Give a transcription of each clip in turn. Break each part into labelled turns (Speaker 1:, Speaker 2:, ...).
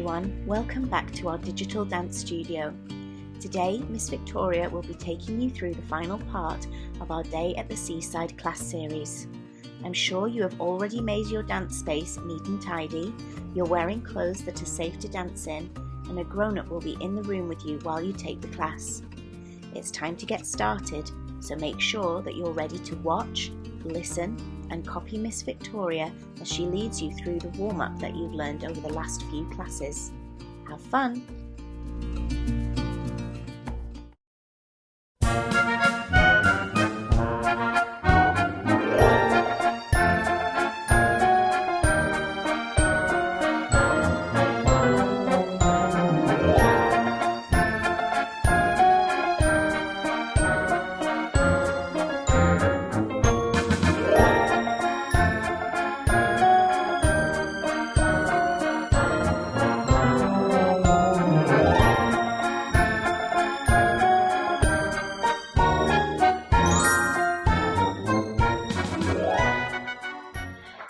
Speaker 1: everyone, welcome back to our digital dance studio. Today, Miss Victoria will be taking you through the final part of our Day at the Seaside class series. I'm sure you have already made your dance space neat and tidy, you're wearing clothes that are safe to dance in, and a grown-up will be in the room with you while you take the class. It's time to get started, so make sure that you're ready to watch, listen, and copy Miss Victoria as she leads you through the warm-up that you've learned over the last few classes. Have fun!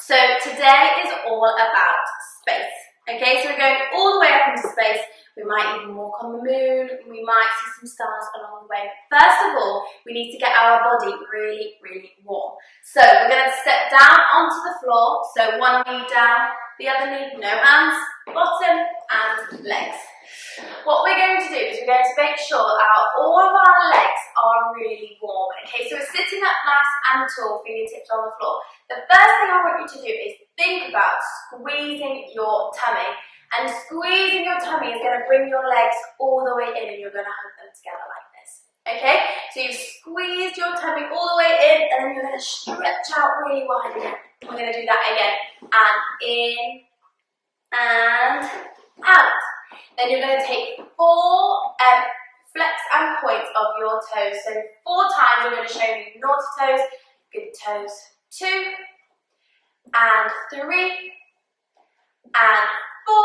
Speaker 2: So today is all about space. Okay, so we're going all the way up into space. We might even walk on the moon. We might see some stars along the way. But first of all, we need to get our body really, really warm. So we're going to step down onto the floor. So one knee down, the other knee, no hands, bottom and legs. What we're going to do is we're going to make sure that all of our legs are really warm. Okay, so we're sitting up nice and tall, fingertips on the floor. The first thing I want you to do is think about squeezing your tummy. And squeezing your tummy is going to bring your legs all the way in and you're going to hug them together like this. Okay, so you've squeezed your tummy all the way in and then you're going to stretch out really wide again. We're going to do that again. And in and out. Then you're going to take 4 flex and points of your toes. So 4 times you're going to show me naughty toes, good toes, 2 and 3 and 4.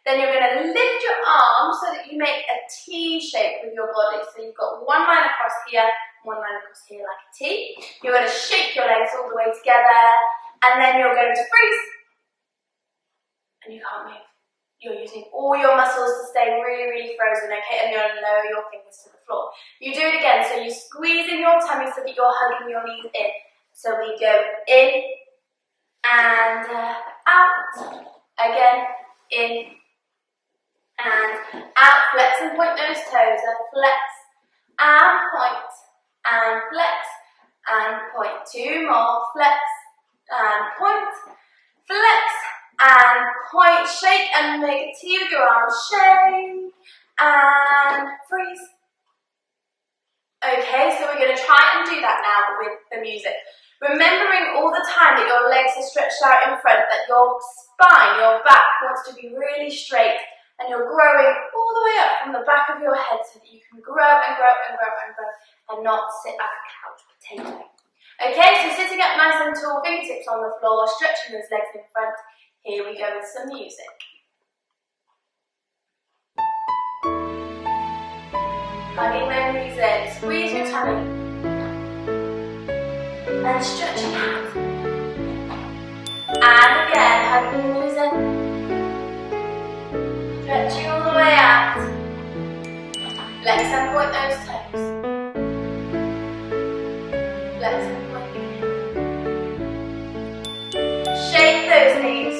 Speaker 2: Then you're going to lift your arms so that you make a T shape with your body. So you've got one line across here, one line across here like a T. You're going to shake your legs all the way together and then you're going to freeze. And you can't move. You're using all your muscles to stay really, really frozen, okay? And you're going to lower your fingers to the floor. You do it again, so you're squeezing your tummy so that you're hugging your knees in. So we go in and out. Again, in and out. Flex and point those toes. Flex and point and flex and point. 2 more. Flex and point. Flex and point, shake and make a T with your arms, shake and freeze. Okay, so we're going to try and do that now with the music. Remembering all the time that your legs are stretched out in front, that your spine, your back wants to be really straight and you're growing all the way up from the back of your head so that you can grow and grow and grow and grow and not sit like a couch potato. Okay, so sitting up nice and tall, fingertips on the floor, stretching those legs in front. Here we go with some music. Hugging those knees in, squeeze your tummy and stretching out. And again, hugging your knees in, stretching all the way out. Flex and point those toes. Flex and point again. Shake those knees.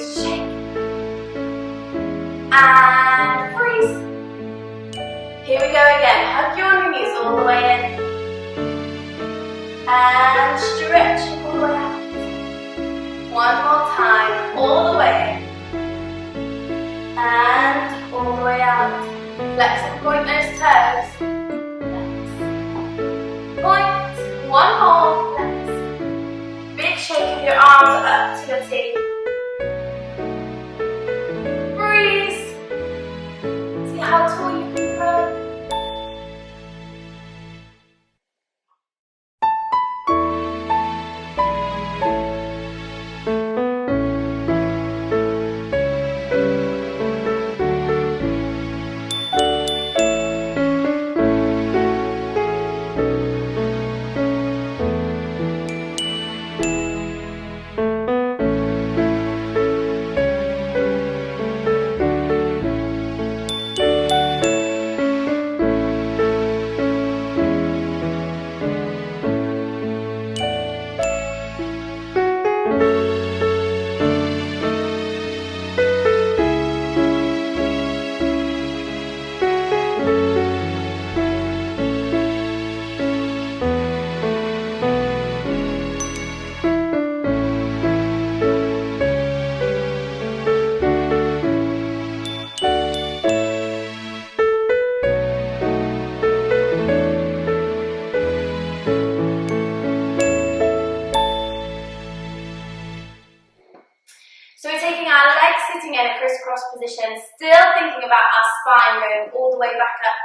Speaker 2: And freeze. Here we go again. Hug your knees all the way in. And stretch all the way out. One more time. All the way in. And all the way out. Flex and point those toes. Flex. Point. One more. Flex. Big shake of your arms up to your T. How tall you can grow. position, still thinking about our spine going all the way back up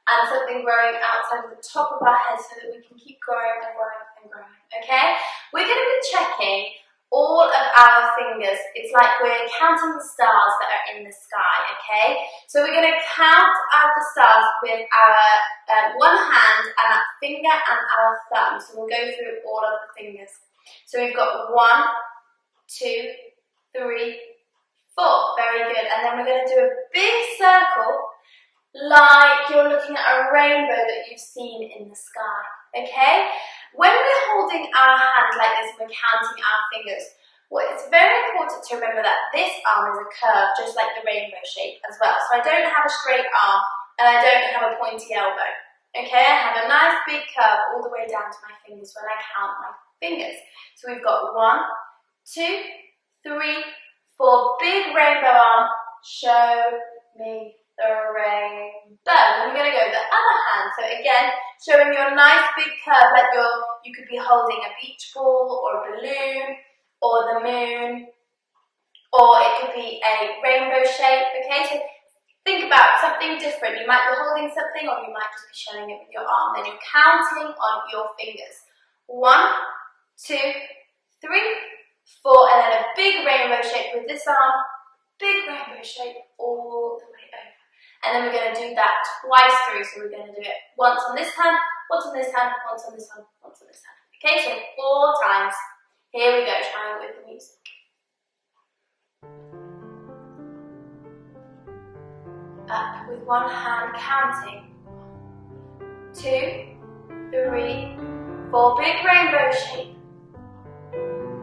Speaker 2: and something growing outside of the top of our head so that we can keep growing and growing and growing, okay? We're going to be checking all of our fingers. It's like we're counting the stars that are in the sky, okay? So we're going to count out the stars with our one hand and our finger and our thumb. So we'll go through all of the fingers. So we've got 1, 2, 3, 4. Very good. And then we're going to do a big circle like you're looking at a rainbow that you've seen in the sky, okay? When we're holding our hand like this and we're counting our fingers, well, it's very important to remember that this arm is a curve, just like the rainbow shape as well. So I don't have a straight arm and I don't have a pointy elbow, okay? I have a nice big curve all the way down to my fingers when I count my fingers. So we've got 1, 2, 3, 4, big rainbow arm, show me the rainbow. Then we're going to go the other hand. So again, showing your nice big curve like you could be holding a beach ball or a balloon or the moon, or it could be a rainbow shape, okay? So think about something different. You might be holding something or you might just be showing it with your arm. Then you're counting on your fingers. 1, 2, 3, 4, and then a big rainbow shape with this arm, big rainbow shape all the way over. And then we're going to do that twice through. So we're going to do it once on this hand, once on this hand, once on this hand, once on this hand. Okay, so 4 times. Here we go, trying it with the music. Up with one hand, counting. 2, 3, 4, big rainbow shape.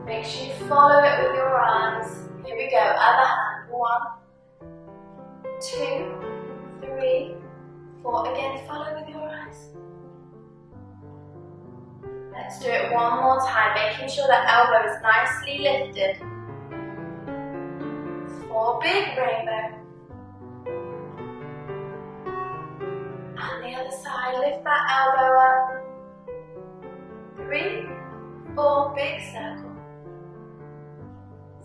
Speaker 2: Make sure you follow it with your eyes. Here we go, other hand. 1, 2, 3, 4. Again, follow with your eyes. Let's do it one more time, making sure that elbow is nicely lifted. 4, big rainbow. And the other side, lift that elbow up. 3, 4, big circle.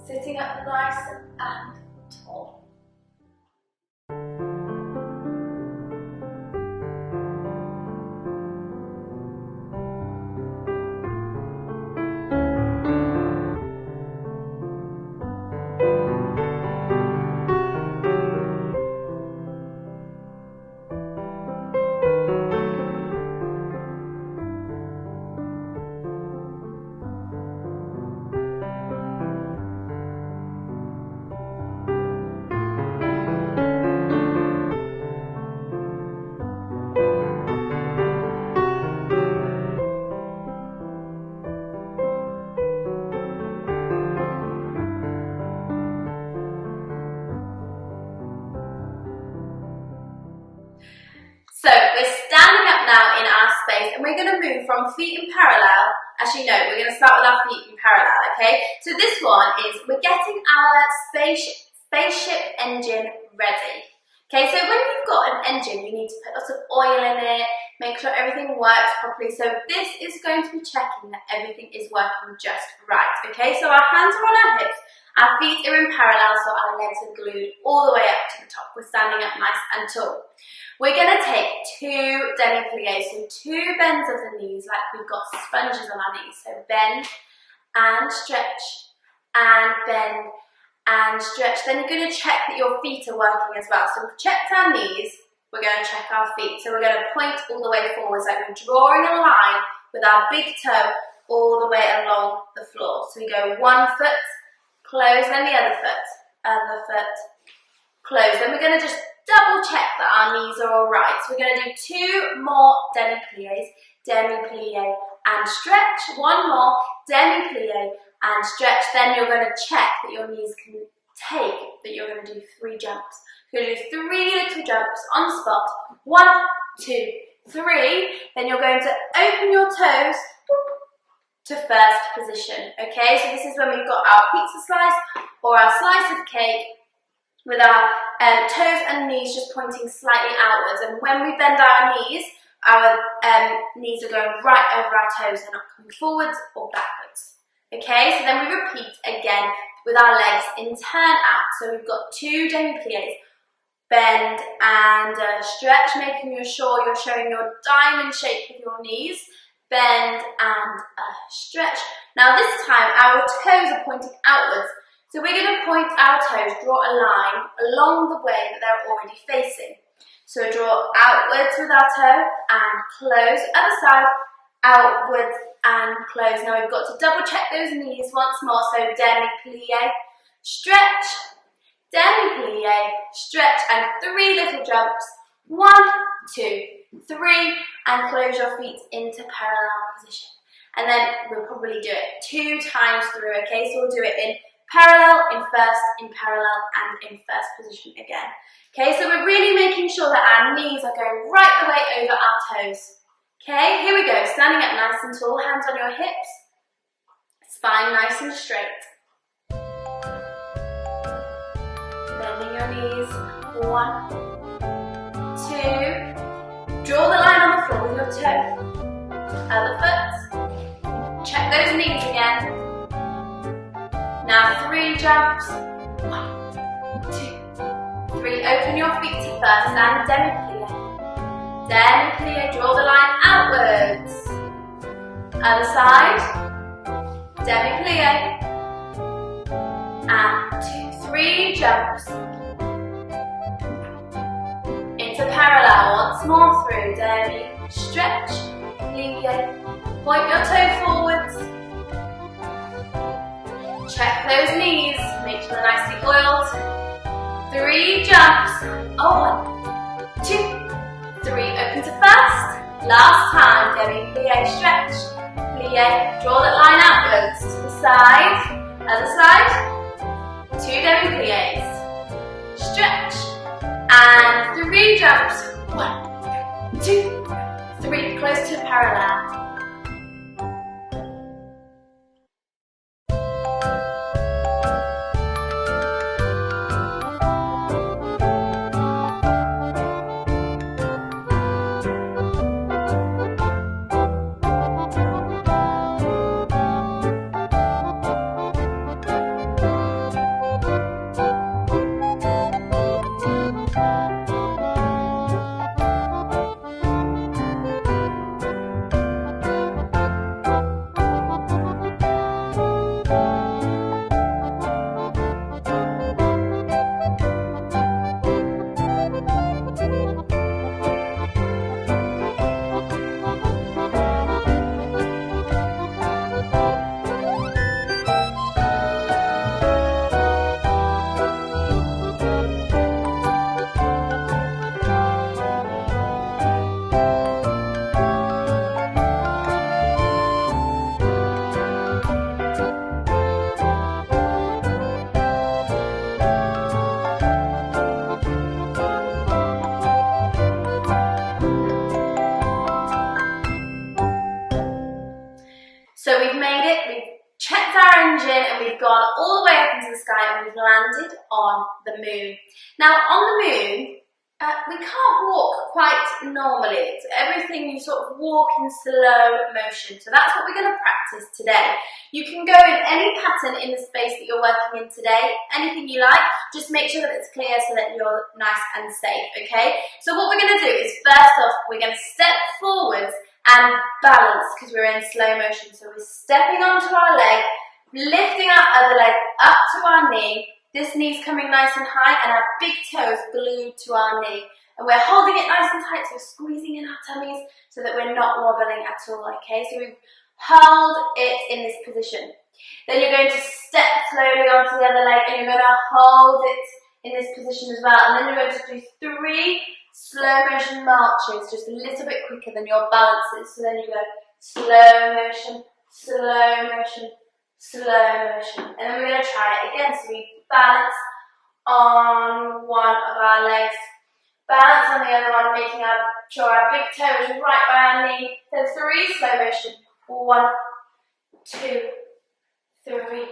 Speaker 2: Sitting up nice and tall. So we're standing up now in our space and we're going to move from feet in parallel. Actually no, we're going to start with our feet in parallel, okay? So this one is we're getting our spaceship engine ready. Okay, so when you've got an engine, you need to put lots of oil in it, make sure everything works properly. So this is going to be checking that everything is working just right, okay? So our hands are on our hips, our feet are in parallel, so our legs are glued all the way up to the top. We're standing up nice and tall. We're going to take 2 demi-pliés, so 2 bends of the knees, like we've got sponges on our knees. So bend and stretch and bend and stretch. Then you're going to check that your feet are working as well. So we've checked our knees, we're going to check our feet. So we're going to point all the way forwards, like we're drawing a line with our big toe all the way along the floor. So we go 1 foot, close, then the other foot, close. Then we're going to just double check that our knees are all right. So we're going to do 2 more demi-pliés, demi-plié and stretch. 1 more, demi-plié and stretch. Then you're going to check that your knees can take, that you're going to do 3 jumps. You're going to do 3 little jumps on the spot. 1, 2, 3. Then you're going to open your toes to first position. Okay, so this is when we've got our pizza slice or our slice of cake with our toes and knees just pointing slightly outwards. And when we bend our knees are going right over our toes. They're not coming forwards or backwards. Okay, so then we repeat again with our legs in turn out. So we've got 2 demi-pliés. Bend and stretch, making sure you're showing your diamond shape with your knees. Bend and stretch. Now this time our toes are pointing outwards. So we're going to point our toes, draw a line along the way that they're already facing. So draw outwards with our toe and close. Other side, outwards and close. Now we've got to double check those knees once more. So demi-plié, stretch, demi-plié, stretch, and 3 little jumps. 1, 2, 3, and close your feet into parallel position. And then we'll probably do it 2 times through, okay? So we'll do it in parallel, in first, in parallel, and in first position again. Okay, so we're really making sure that our knees are going right the way over our toes. Okay, here we go. Standing up nice and tall, hands on your hips, spine nice and straight. Bending your knees. 1, 2. Draw the line on the floor with your toe. Other foot. Check those knees again. Now 3 jumps. 1, 2, 3. Open your feet to first and demi-plié. Demi-plié, draw the line outwards. Other side. Demi-plié. And 2, 3 jumps. Into parallel, once more through. Demi, stretch, plié. Point your toe forwards. Check those knees, make sure they're nicely oiled. 3 jumps. 1, 2, 3. Open to first. Last time. Demi-plié, stretch, plié. Draw that line outwards to the side. Other side. 2 demi-pliés. Stretch. And 3 jumps. 1, 2, 3. Close to parallel. So we've made it, we've checked our engine and we've gone all the way up into the sky and we've landed on the moon. Now on the moon, we can't walk quite normally. It's everything you sort of walk in slow motion. So that's what we're going to practice today. You can go in any pattern in the space that you're working in today, anything you like, just make sure that it's clear so that you're nice and safe, okay? So what we're going to do is first off, we're going to step forwards and balance because we're in slow motion. So we're stepping onto our leg, lifting our other leg up to our knee. This knee's coming nice and high and our big toes glued to our knee. And we're holding it nice and tight, so we're squeezing in our tummies so that we're not wobbling at all, okay? So we hold it in this position. Then you're going to step slowly onto the other leg and you're going to hold it in this position as well. And then you're going to do 3 slow motion marches, just a little bit quicker than your balances. So then you go slow motion, slow motion, slow motion. And then we're going to try it again. So we balance on one of our legs, balance on the other one, making sure our big toe is right by our knee. Then 3 slow motion. 1, 2, 3.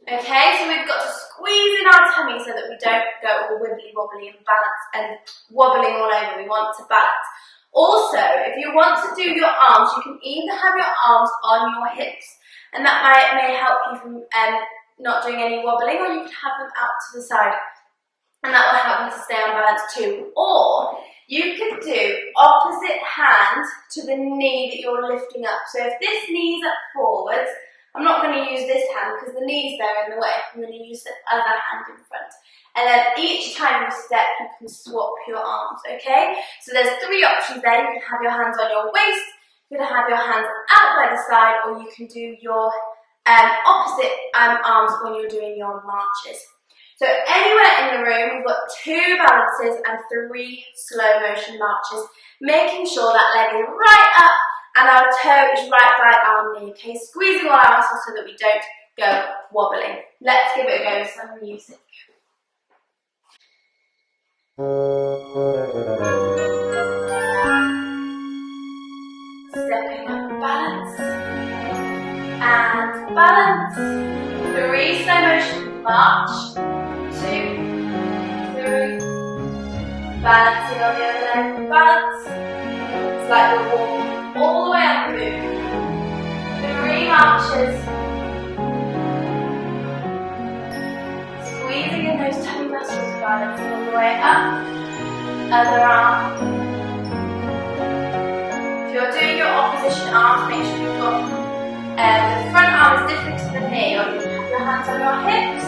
Speaker 2: Okay, so we've got to squeeze in our tummy so that we don't go all wibbly wobbly and balance and wobbling all over. We want to balance. Also, if you want to do your arms, you can either have your arms on your hips, and that may help you from not doing any wobbling, or you could have them out to the side, and that will help you to stay on balance too. Or you could do opposite hand to the knee that you're lifting up. So if this knee's up forwards, I'm not going to use this hand because the knee's there in the way. I'm going to use the other hand in front. And then each time you step, you can swap your arms, okay? So there's 3 options there. You can have your hands on your waist, you can have your hands out by the side, or you can do your opposite arms when you're doing your marches. So anywhere in the room, we've got 2 balances and 3 slow motion marches, making sure that leg is right up and our toe is right by our knee, okay? Squeezing all our muscles so that we don't go wobbling. Let's give it a go with some music. Stepping up, balance, and balance. 3 slow motion march, 2, 3, balancing on the other leg, balance. It's like we're walking all the way up the move. 3 marches. Squeezing in those tummy muscles, balancing all the way up. Other arm. If you're doing your opposition arms, make sure you've got the front arm is different to the knee, or you can have your hands on your hips.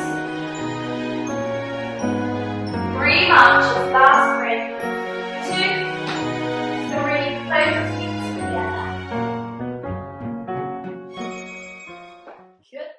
Speaker 2: 3 marches, last 3, 2, 3, close your feet together. Good.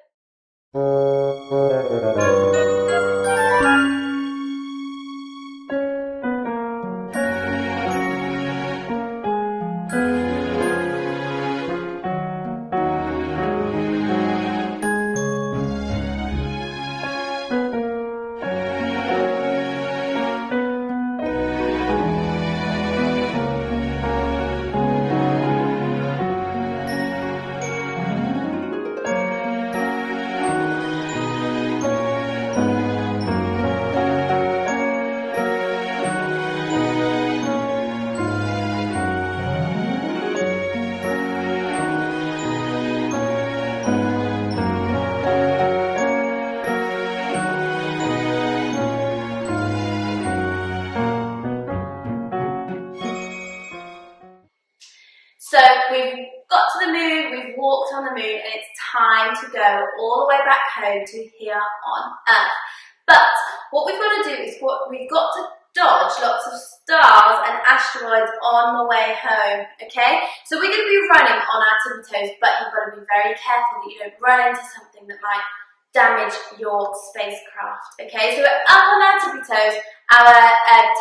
Speaker 2: So we've got to the moon, we've walked on the moon, and it's time to go all the way back home to here on Earth. But what we've got to do is we've got to dodge lots of stars and asteroids on the way home, okay? So we're going to be running on our tippy toes, but you've got to be very careful that you don't run into something that might damage your spacecraft, okay? So we're up on our tippy toes, our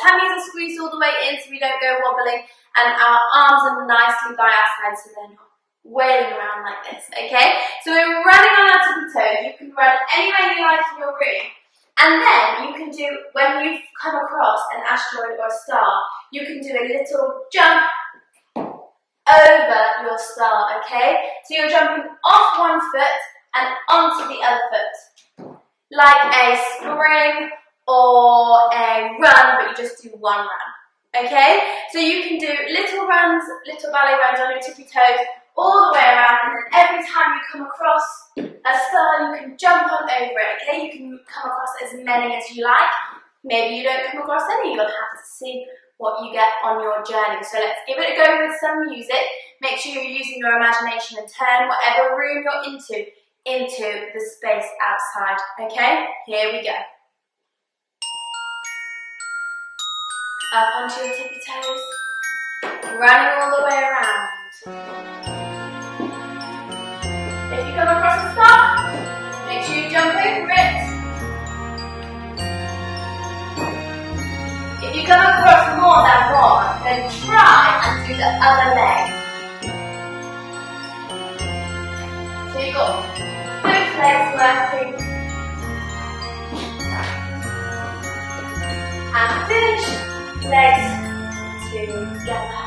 Speaker 2: tummies are squeezed all the way in so we don't go wobbling, and our arms are nicely by our sides so they're not wailing around like this, okay? So we're running on our tippy toes. You can run anywhere you like in your room. And then you can do, when you've come across an asteroid or a star, you can do a little jump over your star, okay? So you're jumping off one foot and onto the other foot. Like a spring or a run, but you just do one run. Okay, so you can do little runs, little ballet runs on your tippy toes all the way around, and then every time you come across a star, you can jump on over it, okay? You can come across as many as you like. Maybe you don't come across any, you'll have to see what you get on your journey. So let's give it a go with some music. Make sure you're using your imagination and turn whatever room you're into the space outside, okay? Here we go. Up onto your tippy toes, running all the way around. If you come across a star, make sure you jump over it. If you come across more than one, then try and do the other leg. So you've got both legs working. And finish. Legs together.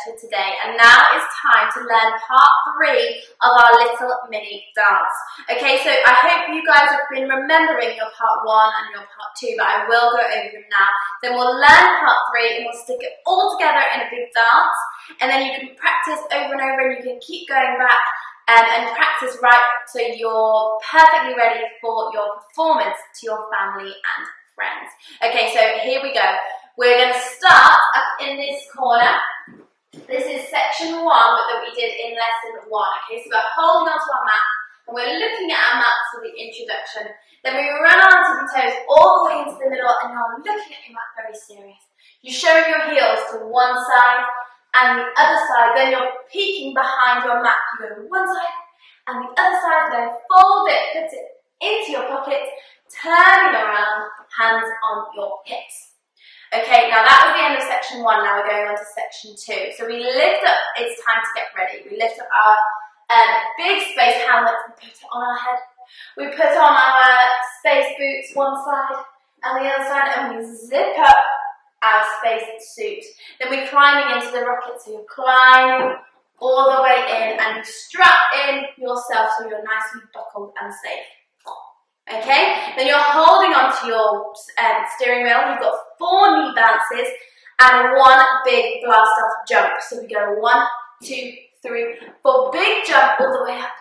Speaker 2: for today, and now it's time to learn part 3 of our little mini dance. Okay, so I hope you guys have been remembering your part 1 and your part 2, but I will go over them now. Then we'll learn part 3 and we'll stick it all together in a big dance, and then you can practice over and over, and you can keep going back and practice right so you're perfectly ready for your performance to your family and friends. Okay, so here we go. We're going to start up in this corner. This is section 1 that we did in lesson 1. Okay, so we're holding onto our mat and we're looking at our mat for the introduction. Then we run our tippy toes all the way into the middle and you're looking at your mat very serious. You show your heels to one side and the other side, then you're peeking behind your mat. You go one side and the other side, then fold it, put it into your pocket, turn it around, hands on your hips. Okay, now that was the end of section 1, now we're going on to section 2. So we lift up, it's time to get ready. We lift up our big space helmet and put it on our head. We put on our space boots one side and the other side, and we zip up our space suit. Then we're climbing into the rocket, so you're climbing all the way in and you strap in yourself so you're nicely buckled and safe. Okay, then you're holding onto your steering wheel. You've got 4 knee bounces and 1 big blast off jump. So we go 1, 2, 3, 4, big jump all the way up.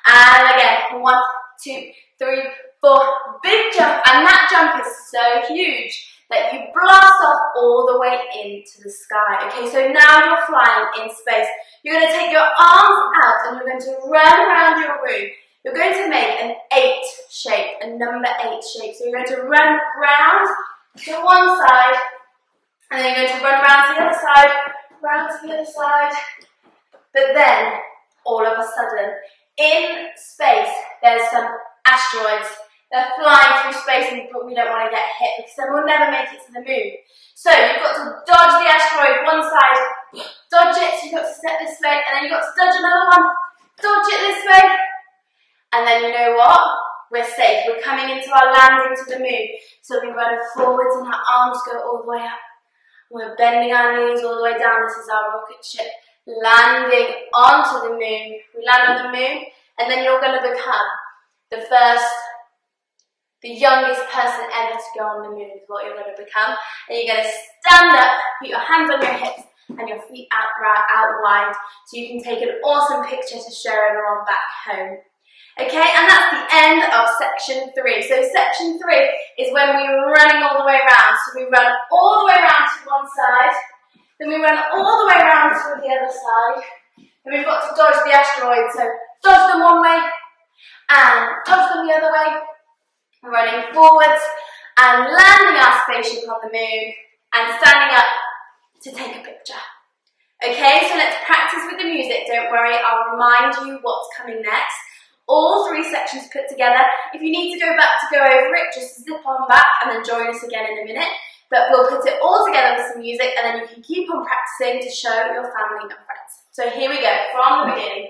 Speaker 2: And again, 1, 2, 3, 4, big jump. And that jump is so huge that you blast off all the way into the sky. Okay, so now you're flying in space. You're going to take your arms out and you're going to run around your room. You're going to make an 8 shape, a number 8 shape. So you're going to run round to one side, and then you're going to run round to the other side, round to the other side. But then, all of a sudden, in space, there's some asteroids. They're flying through space, but we don't want to get hit because then we'll never make it to the moon. So you've got to dodge the asteroid one side, dodge it, so you've got to step this way, and then you've got to dodge another one, dodge it this way. And then you know what? We're safe. We're coming into our landing to the moon. So we run forwards and our arms go all the way up. We're bending our knees all the way down. This is our rocket ship landing onto the moon. We land on the moon, and then you're going to become the youngest person ever to go on the moon is what you're going to become. And you're going to stand up, put your hands on your hips and your feet out wide so you can take an awesome picture to show everyone back home. Okay, and that's the end of section 3. So section 3 is when we're running all the way around. So we run all the way around to one side, then we run all the way around to the other side, and we've got to dodge the asteroids. So dodge them one way and dodge them the other way. Running forwards and landing our spaceship on the moon and standing up to take a picture. Okay, so let's practice with the music. Don't worry, I'll remind you what's coming next. All 3 sections put together. If you need to go back to go over it, just zip on back and then join us again in a minute. But we'll put it all together with some music and then you can keep on practicing to show your family and friends. So here we go, from the beginning.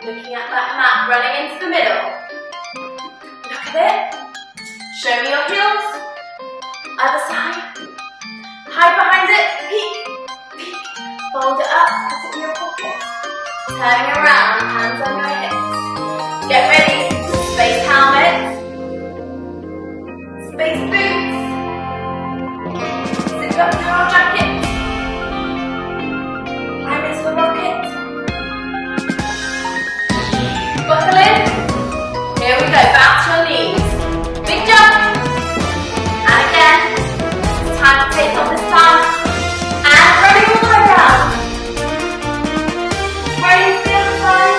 Speaker 2: Looking at that mat, running into the middle. Look at it. Show me your heels. Other side. Hide behind it. Peek. Peek. Fold it up. Put it in your pocket. Turning around. Hands on your hips. Get ready. Space helmet. Space boots. Zip up your jacket. Climb into the rocket. Buckle in. Here we go. Bounce your knees. Big jump. And again. It's time to take off this time. And running all the way around. Running to the other side.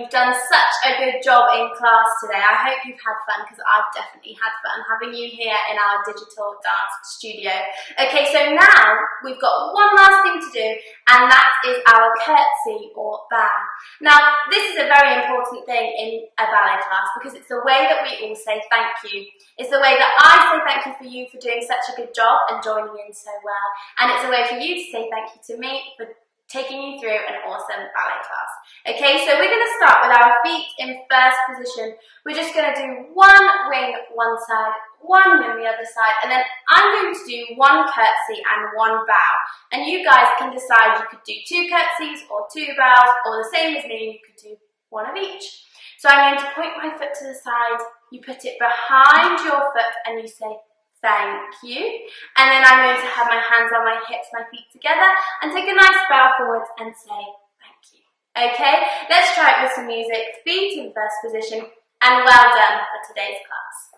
Speaker 2: You've done such a good job in class today. I hope you've had fun, because I've definitely had fun having you here in our digital dance studio. Okay, so now we've got one last thing to do, and that is our curtsy or bow. Now, this is a very important thing in a ballet class, because it's the way that we all say thank you. It's the way that I say thank you for you for doing such a good job and joining in so well. And it's a way for you to say thank you to me for taking you through an awesome ballet class. Okay, so we're going to start with our feet in first position. We're just going to do one wing one side, one wing the other side, and then I'm going to do one curtsy and one bow. And you guys can decide, you could do 2 curtsies or 2 bows, or the same as me, you could do one of each. So I'm going to point my foot to the side, you put it behind your foot and you say thank you. And then I'm going to have my hands on my hips, my feet together, and take a nice bow forwards and say thank you. Okay, let's try it with some music. Feet in first position, and well done for today's class.